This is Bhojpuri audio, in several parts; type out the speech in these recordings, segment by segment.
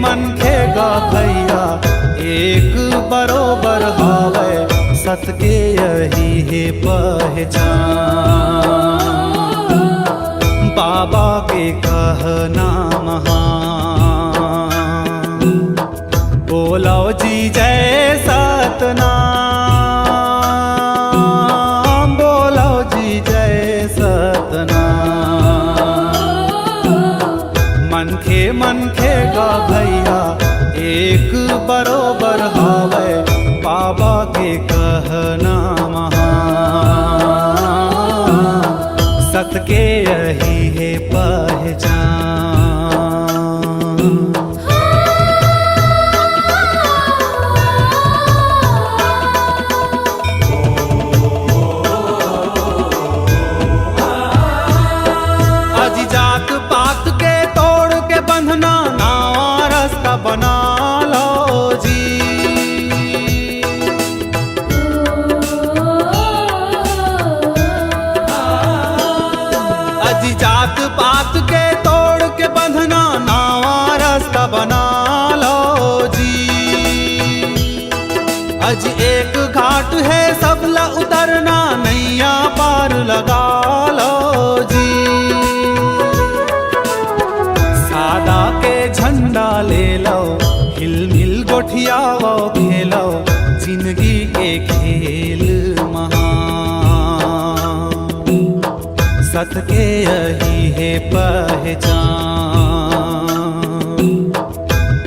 मनखेगा भैया एक बरोबर हावे, सत के यही है पहचान। बाबा के कहना महान, बोलो जी जय सतनाम, बोलो जी जय सतनाम। मनखेगा भैया एक बरोबर हावे, बाबा के कहना महान, सत के यही है पहचान। जात पात के तोड़ के बंधना, नवा रास्ता बना लो जी। अजी जात पात के तोड़ के बंधना, नवा रास्ता बना लो जी। अजी एक घाट है सबला उतरना, नैया पार लगा लो जी। सादा के झंडा ले लो, हिल मिल गोठियावो खेलो, जिंदगी के खेल महान, सत के यही है पहचान।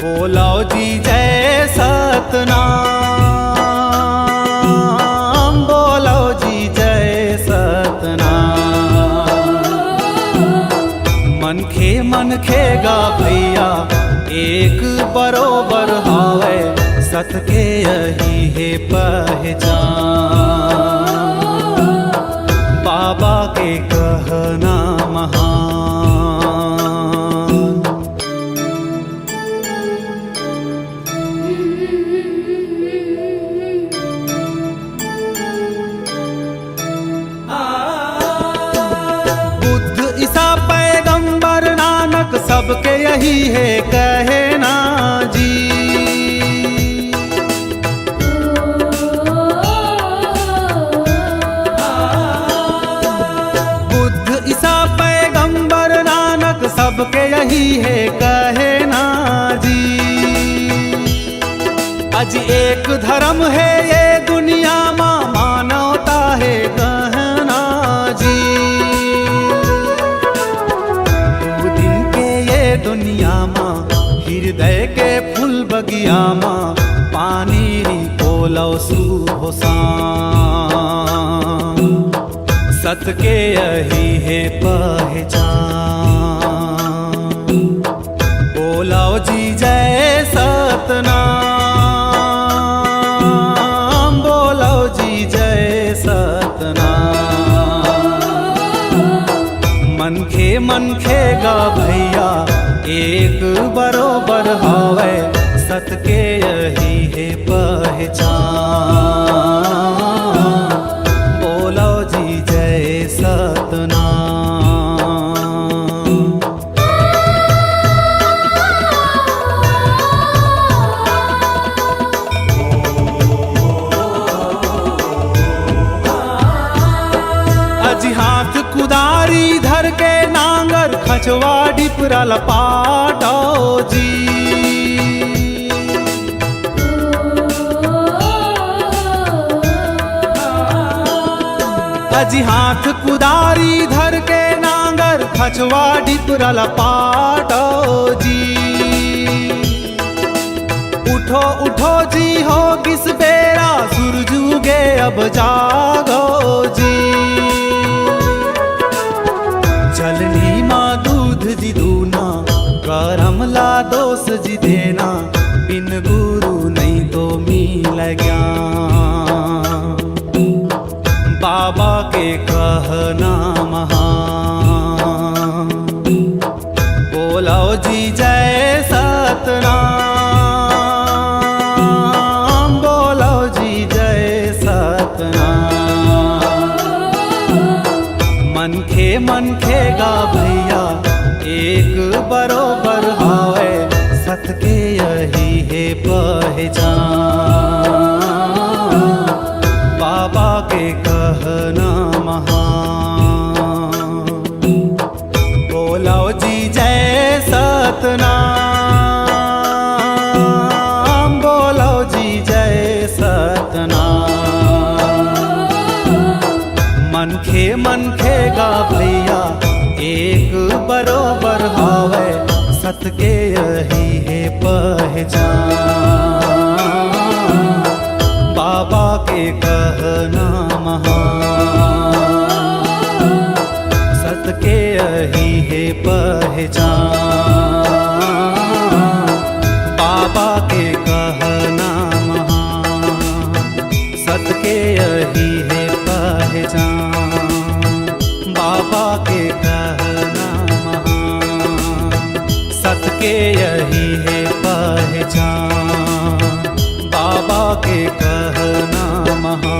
बोलो जी जय सतनाम, बोलो जी जय सतनाम। मनखेगा भैया एक बरोबर हावे, सत के यही है पहचान। बाबा के कहना महान। बुद्ध ईसा पैगंबर नानक सबके यही है कहना जी। बुद्ध ईसा पैगंबर नानक सबके यही है कहना जी। आज एक धर्म है ये दुनिया में, मानवता है कहना जी। दुनिया माँ हृदय के फूल बगिया माँ, पानी बोलो सुबह शाम, सत के यही है पहचान। बोलो जी जय सतनाम, बोलो जी जय सतनाम। मनखेगा भैया एक बरोबर हावे, सत के यही है पहचान। बोलो जी जय सतनाम। अजी हाथ कुदारी धर के नांगर, खचवा डिपरा लपाटो जी। अजी हाथ कुदारी धर के नांगर, खचवा डिपरा लपाटो जी। उठो उठो जी हो किस बेरा, सूरज उगे अब जागो जी। चलनी माँ दूध जी दूना, करम ला दोष जी देना, बिन गुरु नहीं तो मिल ज्ञान। बाबा के कहना महान, बोलो जी जय सतनाम, बोलो जी जय सतनाम। यही है पहचान, बाबा के कहना महान। बोलो जी जय सतनाम, बोलो जी जय सतनाम। मन खे गा भैया एक बरोबर हावे, सत के यही है पहचान, बाबा के कहना महान। सत के यही है पहचान, बाबा के कहना महान। सत के यही है पहचान, बाबा के कहना महान। सत के यही है पहचान, बाबा के कहना महान।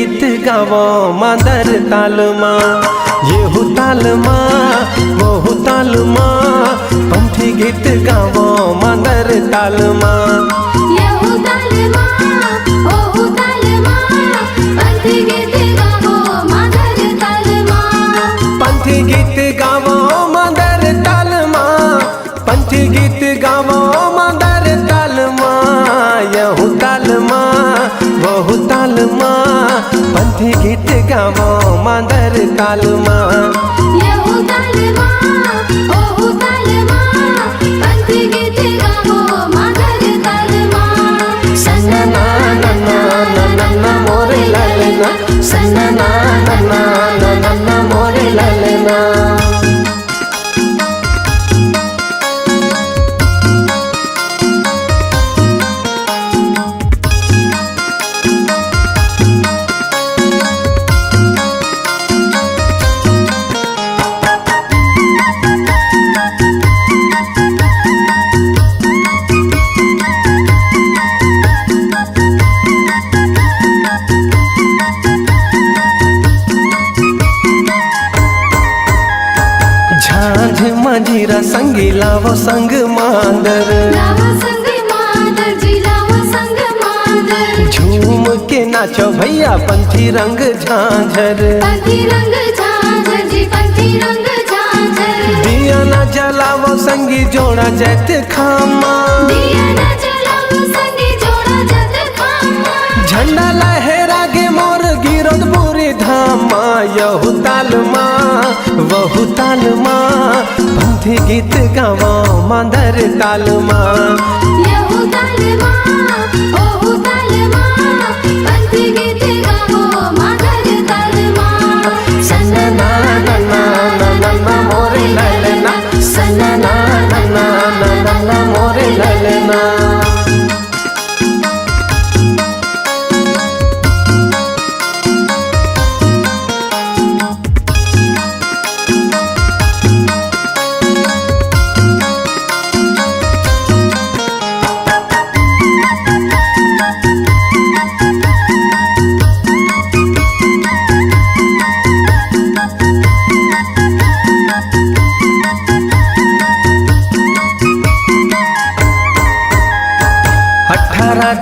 गीत गावो मादर ताल माँ, येहू ताल माँ वहू ताल माँ, पंथी गीत गावो मादर ताल माँ। येहू ताल माँ ओहू ताल माँ, पंथी गीत गावो मादर ताल माँ। पंथी गीत गावो मादर ताल माँ, पंथी गीत गावो मादर ताल माँ, येहू ताल माँ वहू ताल माँ, पंथी गीत गावो मादर ताल माँ। येहू ताल माँ ओहू ताल माँ, पंथी गीत गावो मादर ताल माँ। सन्ना ना ना ना ना ना ना मोरे लालना, सन्ना ना ना ना ना ना ना मोरे लालना। झांझ मंजीरा संगी लावो संग मांदर, लावो संग मादर जी लावो संग मादर। झूम के नाचो भैया पंथी रंग झांझर। पंथी रंग झांझर जी पंथी रंग झांझर। दिया ना जलावो संगी जोड़ा जैत खामा, दिया ना जलावो संगी जोड़ा जत खामा। झंडा लहरा गे मोर गिरद बुरी धामा, यहू ताल माँ वहू ताल माँ, पंथी गीत गावो मादर ताल माँ। येहू ताल माँ ओहू ताल माँ, पंथी गीत गावो मादर ताल माँ। सन्ना ना ना ना ना ना ना मोरे लालना, सन्ना ना ना ना ना ना ना मोरे लालना।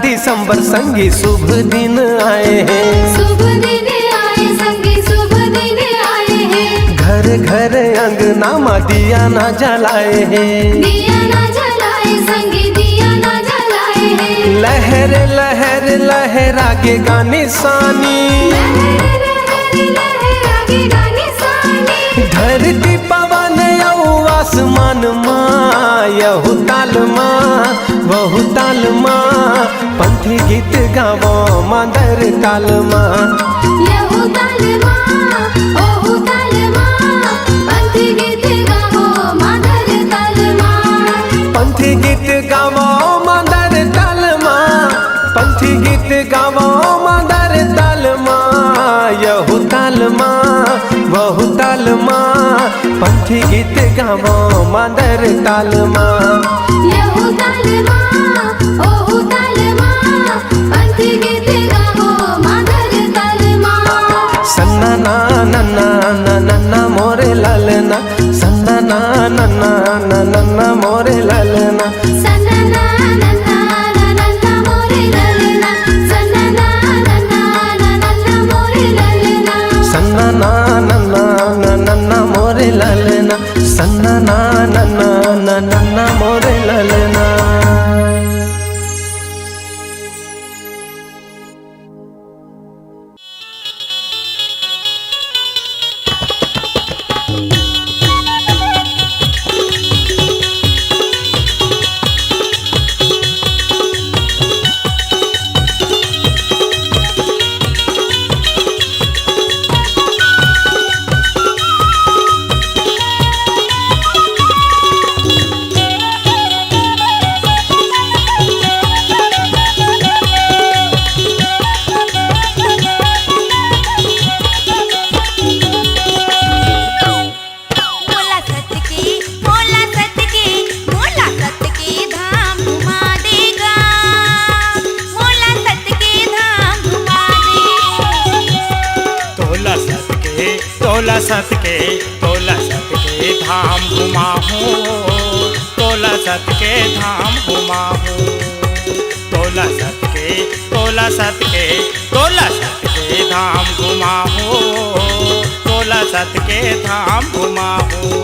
दिसंबर संगी शुभ दिन आए हैं, शुभ दिन आए संगी शुभ दिन आए हैं। घर घर अंगना में दिया ना जलाए हैं, दिया ना जलाए संगी दिया ना जलाए हैं। लहर लहर लहरा के गाने सानी, लहर लहर लहरा के गाने सानी। धरती पवन यऊ आसमान माँ, यहू ताल माँ वहू ताल माँ, पंथी गीत गावो मादर ताल माँ। येहू ताल माँ ओहू ताल माँ, पंथी गीत गावो मादर ताल माँ। पंथी गीत गावो मादर ताल माँ, पंथी गीत गावो मादर ताल माँ, यहू ताल माँ वहू ताल माँ, पंथी गीत गावो मादर ताल माँ। येहू ताल माँ ओहू ताल माँ, पंथी गीत गावो मादर ताल माँ। सन्ना ना ना ना ना ना ना मोरे लालना, सन्ना ना ना ना ना ना ना मोरे लालना। सन्ना ना ना ना ना ना ना मोरे लालना, सन्ना ना ना ना ना ना ना मोरे लालना। सन्ना ना ना ना ना ना ना मोरे लालना, सन्ना ना ना ना ना ना ना मोरे लालना। धाम घुमाहूँ, तोला सत के धाम घुमाहूँ। तोला सत के तोला सत के तोला सत के धाम घुमाहूँ, तोला सत के धाम घुमाहूँ।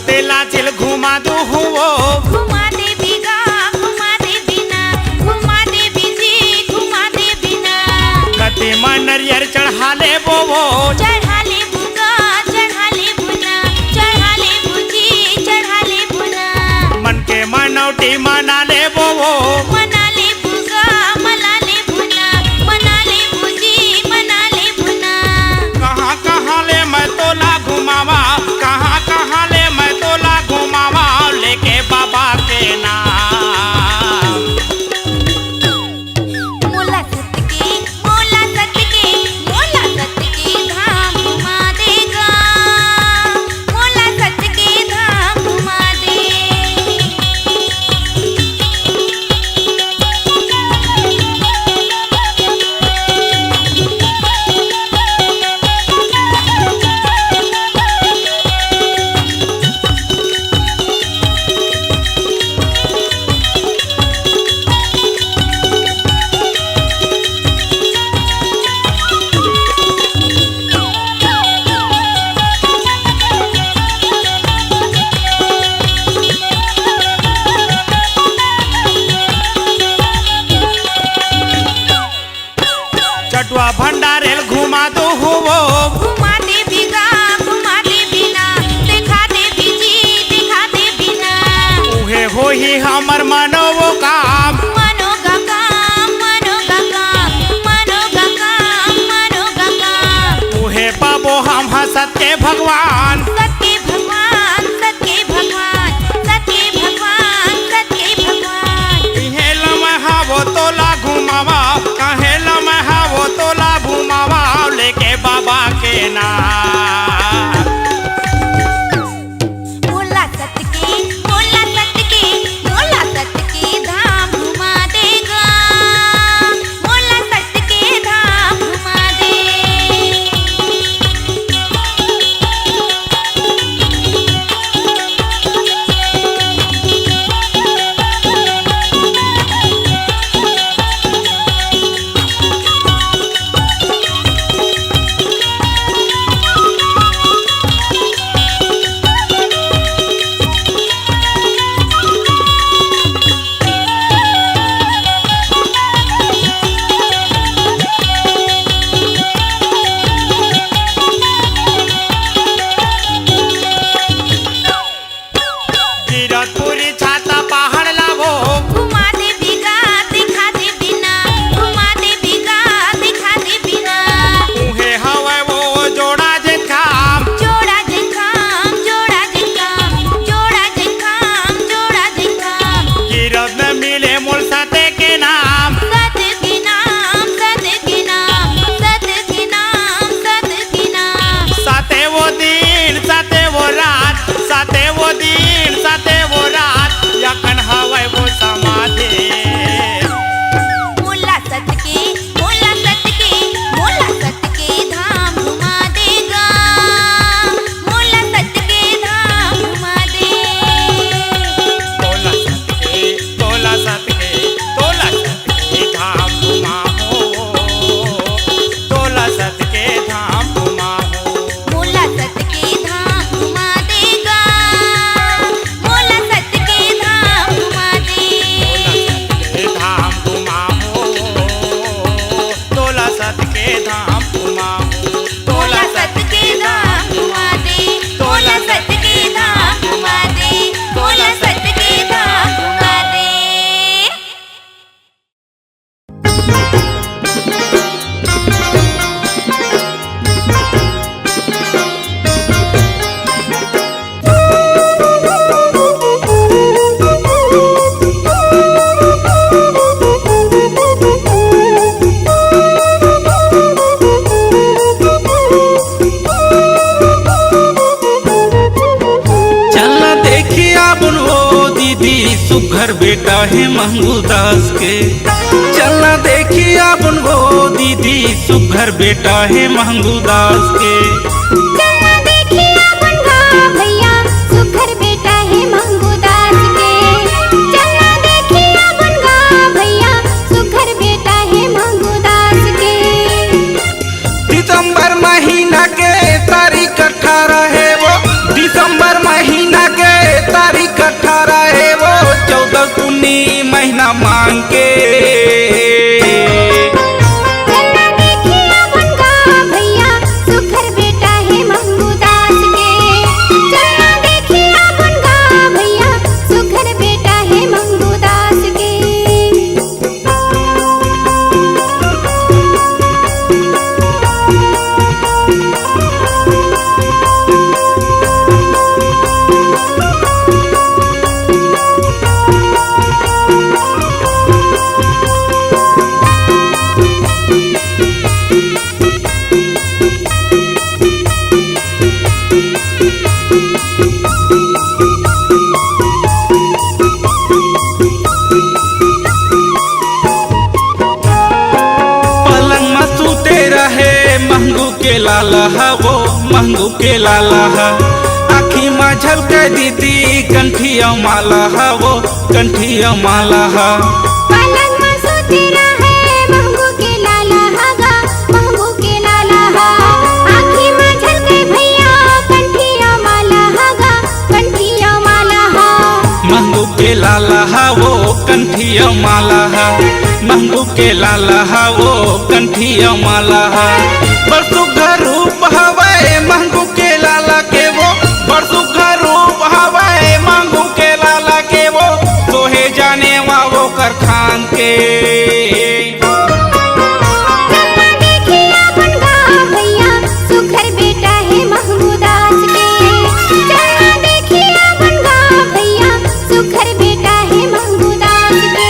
तेला चिल घुमा दू हुओ, घुमा दे बिगा घुमा दे बिना, घुमा दे बिजी घुमा दे बिना। कति मनरियर चढ़ा ले बोवो, चढ़ा ले भुगा चढ़ा ले भुना, चढ़ा ले भुजी चढ़ा ले भुना। मन के मनौटी मना ले बोवो, मना ले भुगा मना ले भुना, मना ले भुजी मना ले भुना। कहाँ कहाँ ले मैं तोला घुमावा, कहाँ कहाँ ले मैं तोला घुमावा, लेके बाबा के नाम। मोला सत के मोला सत के मोला सत के धाम घुमा देगा, मोला सत के धाम घुमा दे। चटुआ भंडारेल घुमा दो हुओ, घुमा दे बिगा घुमा दे बिना, दिखा दे बिजी दिखा दे बिना। उहे हो ही हमर मनोवो काम, मनो गा काम मनो गा काम मनो गा काम मनो गा काम। उहे बाबो हम हंसत के भगवान। सत्य भगवान सत्य भगवान सत्य भगवान सत्य भगवान। इहे लम्हा वो तोला घुमावा, कहे लम्हा वो तोला घुमावा, लेके बाबा के नाम। मोला सत के मोला सत के मोला सत के धाम घुमा देगा, मोला सत के धाम घुमा दे। कीरतपुरी छाता पहाड़ लावो, घुमा दे बिगा दिखा दे बिना, घुमा दे बिगा दिखा दे बिना। उहे हवे वो जोड़ा जे काम, जोड़ा जे काम जोड़ा जे काम जोड़ा जे काम जोड़ा जे काम। कीरत में मिले मूल सते के नाम। सत के नाम सत के नाम सत के नाम सत के नाम। साते वो दिन साते वो रात, साते वो दिन साते वो रात, यखन हवे वो समाधि। मोला सत के मोला सत के मोला सत के धाम घुमा देगा, मोला सत के धाम घुमा दे। तोला सत के तोला सत के तोला सत के धाम घुमाहो, तोला सत के धाम घुमाहो। मोला सत के धाम घुमा देगा, मोला सत के धाम घुमा दे। धाम घुमाहो, तोला सत के धाम घुमाहो, मोला सत के धाम घुमा दे, मोला सत के धाम घुमा दे, मोला सत के धाम घुमा दे। सुघर बेटा है मंगू दास के। चलना देखी अपन वो दीदी सुघर बेटा है मंगू दास के। चलना देखी अपन गाँव भैया सुघर बेटा है मंगू दास के। चलना देखी अपन गाँव भैया सुघर बेटा है मंगू दास के। दिसंबर महीना के तारीख 18 है वो, दिसंबर महीना के तारीख 18 है वो, 14 कुन्नी महीना मांग के। चलना देखी अपन गाँव भैया सुघर बेटा है मंगू दास के। चलना देखी अपन गाँव भैया सुघर बेटा है मंगू दास के। पलंग में सूते रहे मंगू के लाला हा वो, मंगू के लाला हा। आखी में झलके दीदी कंठिया माला हा वो, कंठिया माला हा। पलंग में सूती रहे मंगू के लाला हागा, मंगू के लाला हा। आँखी में झलके भैया कंठिया माला हागा, कंठिया माला हा। मंगू के लाला हा वो कंठिया माला हा, मंगू के लाला हा वो कंठिया माला हा। बरसु घर रूप हवाए मंगू के लाला के वो, बरसु घर रूप हवाए मंगू के लाला के वो, तोहे जाने वा वो कर खान के। चलना देखी अपन गाँव भैया सुघर बेटा है मंगू दास के। चलना देखी अपन गाँव भैया सुघर बेटा है मंगू दास के।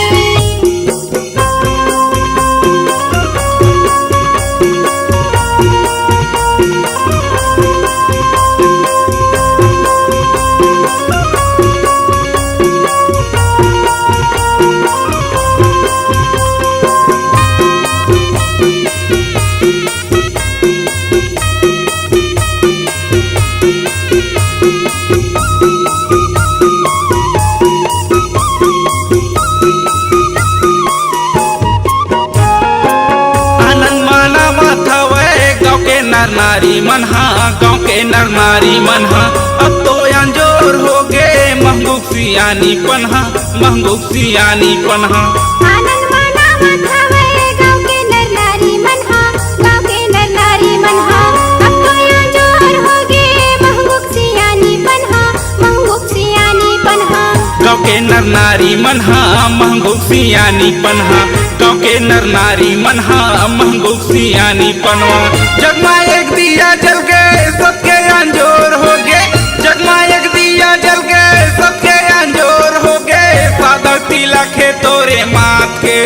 आनंद माना माथावे गाँव के नर नारी मनहा, गाँव के नर नारी मनहा। अब तो अंजोर हो गए महबूब सियानी पन्हा, महबूब सियानी पन्हा। आनंद माना माथावे गाँव के नर नारी मनहा, गाँव के नर नारी मनहा। अब तो यहाँ जोर हो गे महबूब सियानी पन्हा, महबूब सियानी पन्हा। गाँव के नर नारी मनहा महबूब सियानी पन्हा, गाँव के नर नारी मनहा महबूब सियानी पन्हा। जगमा एक दिया जल गए सबके अंजोर हो गए, जगमा एक दिया जल गए सबके अंजोर हो गए, सादर तिलक है तोरे माथ के।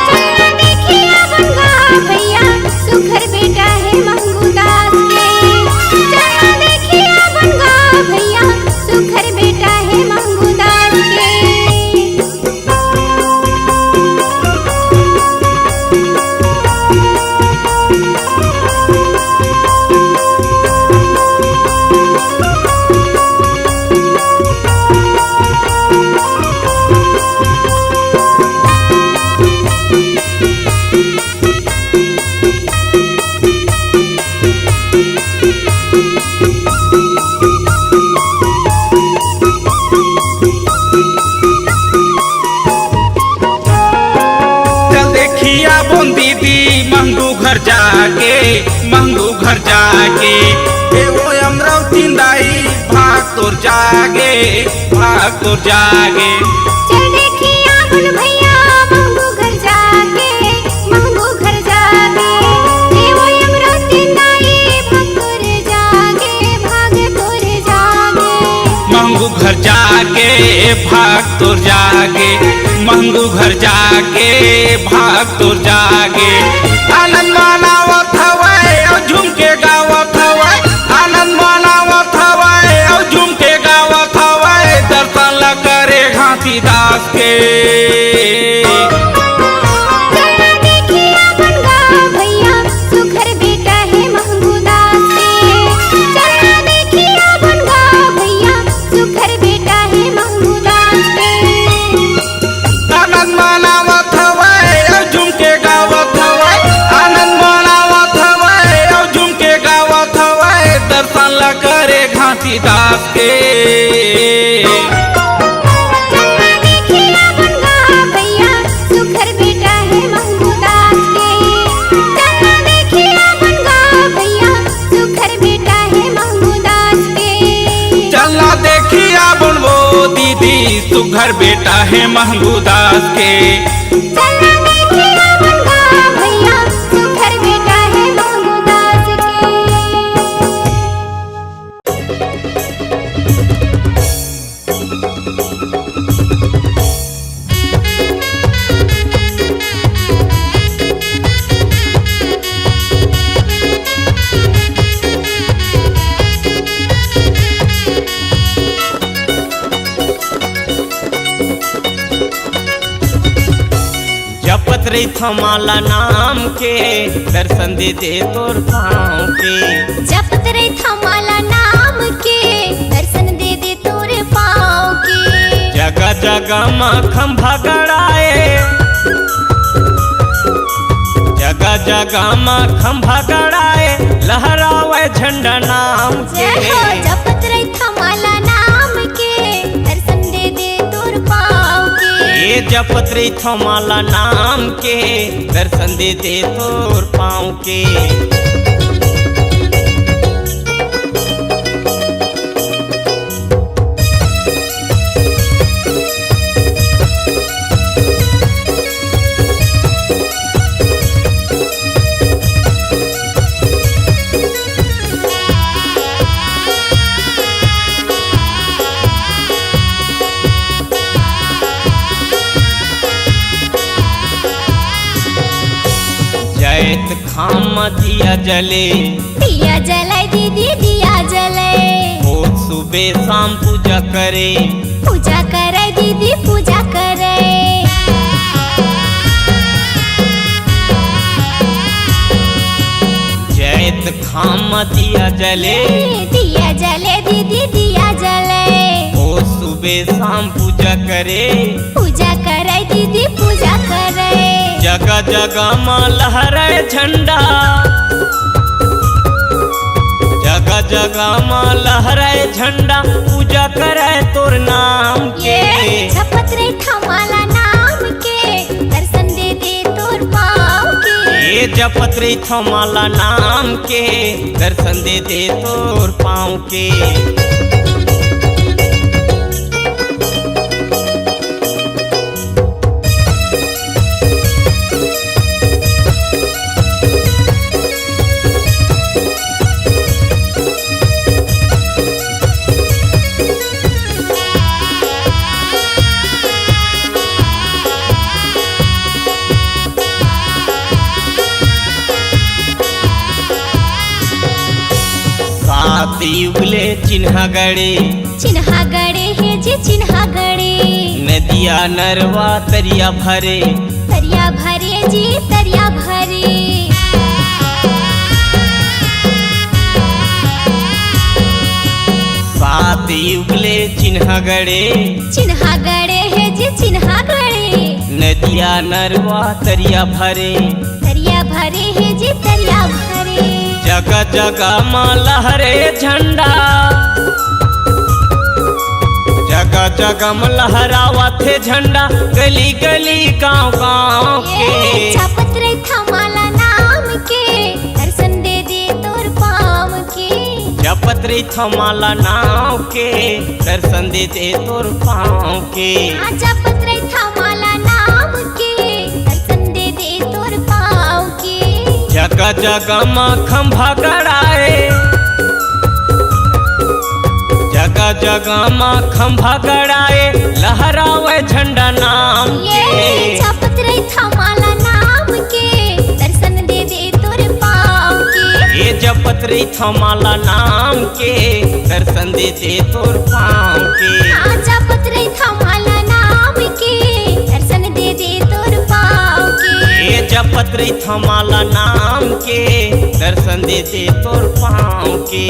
चलना देखी अपन गाँव भैया सुघर बेटा है मंगू दास के। चलना देखी अपन गाँव भैया सुघर बेटा है मंगू दास के। चल देखिया बोन दीदी मंगू घर जाके, मंगू घर जाके। ए वो अमरावती दाई भाग तोर जागे, भाग तोर जागे। चल देखी अपन भैया मंगू घर जाके, मंगू घर जाके। ए वो अमरावती दाई भाग तोर जागे, भाग तोर जागे। मंगू घर जाके भाग तोर जागे, मंगू घर जाके भाग तोर जागे। आनंद मनावत हवाए और झूम के गावत हवाए, आनंद मनावत हवाए और झूम के गावत हवाए। चलना देखिया बनगा भैया सुघर बेटा है महंगूदास के। चलना देखिया बनगा भैया सुघर बेटा है महंगूदास के। आनंद मनावत हवै और झूम के गावत हवै, आनंद मनावत हवै और झूम के गावत हवै, दर्शन ला करे घासीदास के। चलना देखिया बनगा भैया सुघर बेटा है महंगूदास के। चलना देखिया बनगा भैया सुघर बेटा है महंगूदास के। चलना देखिया बनबो दीदी सुघर बेटा है महंगूदास के। चलना देखिया बनगा भैया सुघर बेटा है महंगूदास के। जपत रही थमाला नाम के, दर्शन दे दे तोर पाँव के। जपत रे थमाला नाम के, दर्शन दे दे तोरे पाँव के। जगह जगह माँ खंभा गड़ाए, जगह जगह माँ खंभा गड़ाए, लहरावे झंडा नाम के। जय हो जपत रे थमाला नाम के, दर्शन दे दे तोर पाँव के। ये जपत रही थमाला नाम के, दर्शन दे दे तोर पाँव के। जैत खाम दिया जले, दिया जलाए दीदी दिया जलाए। रोज सुबह शाम पूजा करे, पूजा करे दीदी पूजा करे। जैत खाम दिया जले, दिया जले दीदी दिया जले। रोज सुबह शाम पूजा करे, पूजा करे दीदी पूजा करे। जगह जगह माँ लहराए झंडा, जगह जगह माँ लहराए झंडा, पूजा करे तोर नाम के। ये जपत रे थमाला नाम के, दर्शन दे दे तोर पाँव के। ये जपत रही थमाला नाम के, दर्शन दे दे तोर पाँव के। सात युगले चिन्हा गड़े, चिन्हा गड़े है जी चिन्हा गड़े। नदिया नरवा तरिया भरे, तरिया भरे जी तरिया भरे। सात युगले चिन्हा गड़े, चिन्हा गड़े है जी चिन्हा गड़े। नदिया नरवा तरिया भरे, तरिया भरे है जी तरिया भरे। जगह जगह माँ लहरे झंडा, जगह जगह में लहरावा थे झंडा, गली गली गांव गांव के। जपत रे थमाला नाम के, दर्शन दे दे तोर पाँव के। जपत रही थमाला नाव के, दर्शन दे दे तोर पाँव के। जपत रे थमाला नाम के, दर्शन दे दे तोर पाँव के। जगह जगह माँ खंभा गड़ाए, जगह जगह माँ खंभा गड़ाए, लहरावे झंडा नाम ये के। जपत रे थमाला नाम के, दर्शन दे दे तोर पाँव के। ये जपत रही थमाला नाम के, दर्शन दे दे तोर पाँव के। जपत रे थमाला नाम के, बेलिया पत्री थमाला नाम के, दर्शन दे दे तोर पाँव के।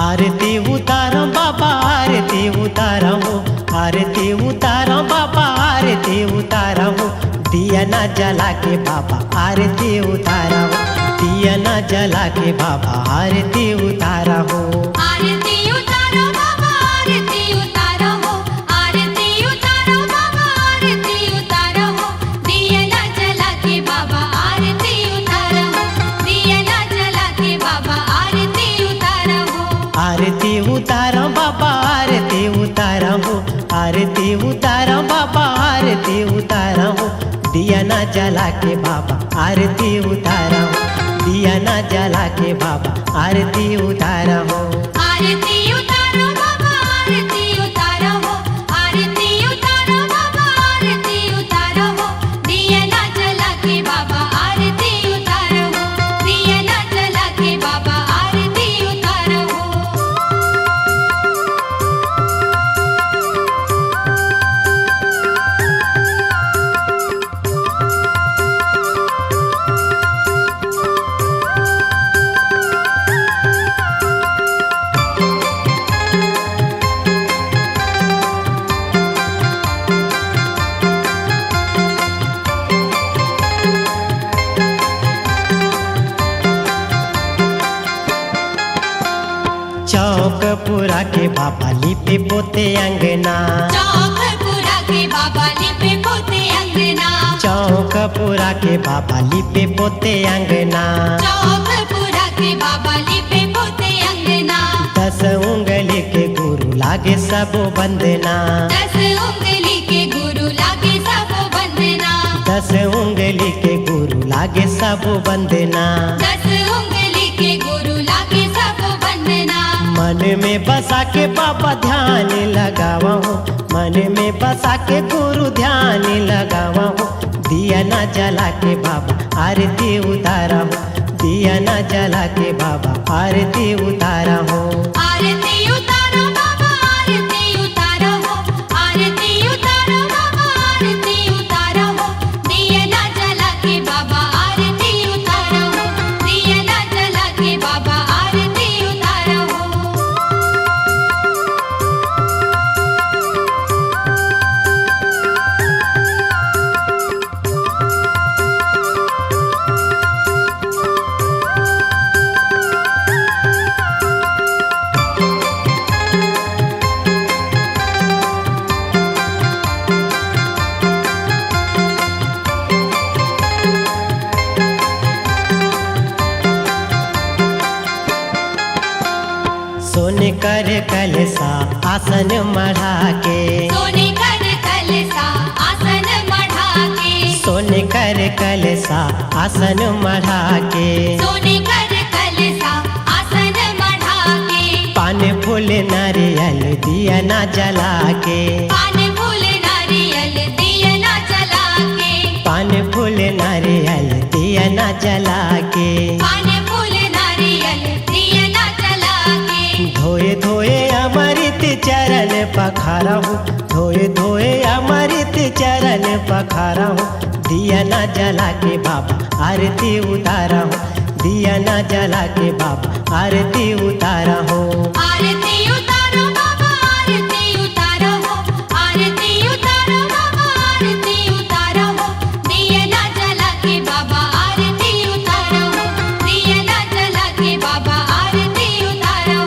आरती उतारो बाबा आरती उतारो, आरती उतारो बाबा आरती उतारो, दिया ना जला के बाबा आरती उतारो, दिया ना जला के बाबा आरती उतारो। आरती उतारो बाबा आरती उतारो, आरती उतारो बाबा आरती उतारो, दिया ना जला के बाबा आरती उतारो, दिया ना जला के बाबा आरती उतारो। आरती उतारो बाबा आरती उतारो, आरती उतारो बाबा आरती उतारो, दिया ना जला के बाबा आरती उतारो, दिया ना जला के बाबा आरती उतारो। आरती उतारो बाबा आरती उतारो, आरती उतारो बाबा आरती उतारो, दिया ना जला के बाबा आरती उतारो, दिया ना जला के बाबा आरती उतारो। चौक पूरा के बाबा लिपे पोते अंगना, चौक पूरा के बाबा लिपे पोते अंगना, चौक पूरा के बाबा लिपे पोते अंगना, चौक पूरा के बाबा लिपे पोते अंगना। 10 उंगली के गुरु लागे सब बंदना, 10 उंगली के गुरु लागे सब बंदना, 10 उंगली के गुरु लागे सब बंदना। 10 उंगली के गुरु लागे सब बंदना। मन में बसा के बाबा ध्यान लगावा हूँ, मन में बसा के गुरु ध्यान लगावा हूँ, दिया ना जला के बाबा आरती उतारा हूँ, दिया ना जला के बाबा आरती उतारा हूँ। आरती उतारो बाबा आरती उतारो, आरती उतारो बाबा आरती उतारो, दिया ना जला के बाबा आरती उतारो, दिया ना जला के बाबा आरती उतारो। सोने कर कलसा आसन मढ़ा के, सोने कर कलसा आसन मढ़ा के, सोने कर कलसा आसन मढ़ा के, सोने कर कलसा आसन मढ़ा के, पान फूल नारियल दिया ना जला के, पान फूल नारियल दिया ना जला के, पान फूल नारियल दिया ना जला के, पान फूल नारियल दिया ना जला के। धोए धोए अमृत चरण पखारा हूँ, धोए धोए अमृत चरण पखारा हूँ, दिया ना जला के बाबा आरती उतारा हूँ, दिया ना जला के बाबा आरती उतारा हूँ। आरती उतारो बाबा आरती उतारो, आरती उतारो बाबा आरती उतारो, दिया ना जला के बाबा आरती उतारो, दिया ना जला के बाबा आरती उतारो।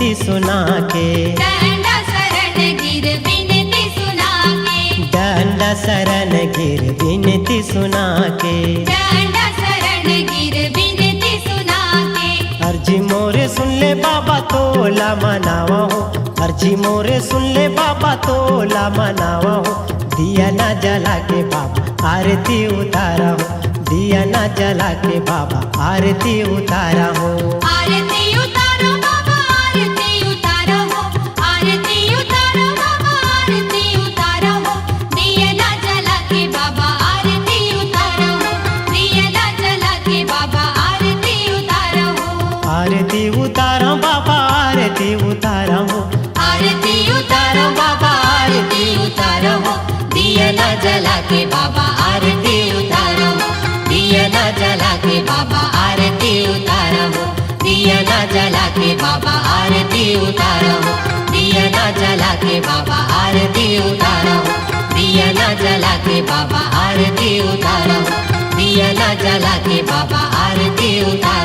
बिनती सुना के, डंडा शरण गिर बिनती सुना के, डंडा शरण गिर बिनती सुना के, डंडा शरण गिर बिनती सुना के। अर्जी मोरे सुन ले बाबा तोला मनावा हो, अर्जी मोरे सुन ले बाबा तोला मनावा हो, दिया ना जला के बाबा आरती उतारा हो, दिया ना जला के बाबा आरती उतारा हो। आरती उतारो बाबा आरती उतारो हो, आरती उतारो बाबा आरती उतारो हो, दिया ना जला के बाबा आरती उतारो हो, दिया ना जला के बाबा आरती उतारो हो। आरती उतारा बाबा आरती उतारा हो, आरती उतारो बाबा आरती उतारो हो, दिया ना जला के बाबा आरती उतारो हो, दिया ना जला के बाबा आरती उतारो हो, दिया ना जला के बाबा आरती उतारो हो, दिया ना जला के बाबा आरती उतारो हो, दिया ना जला के बाबा आरती उतारो हो, दिया ना जला के बाबा आरती उतारो।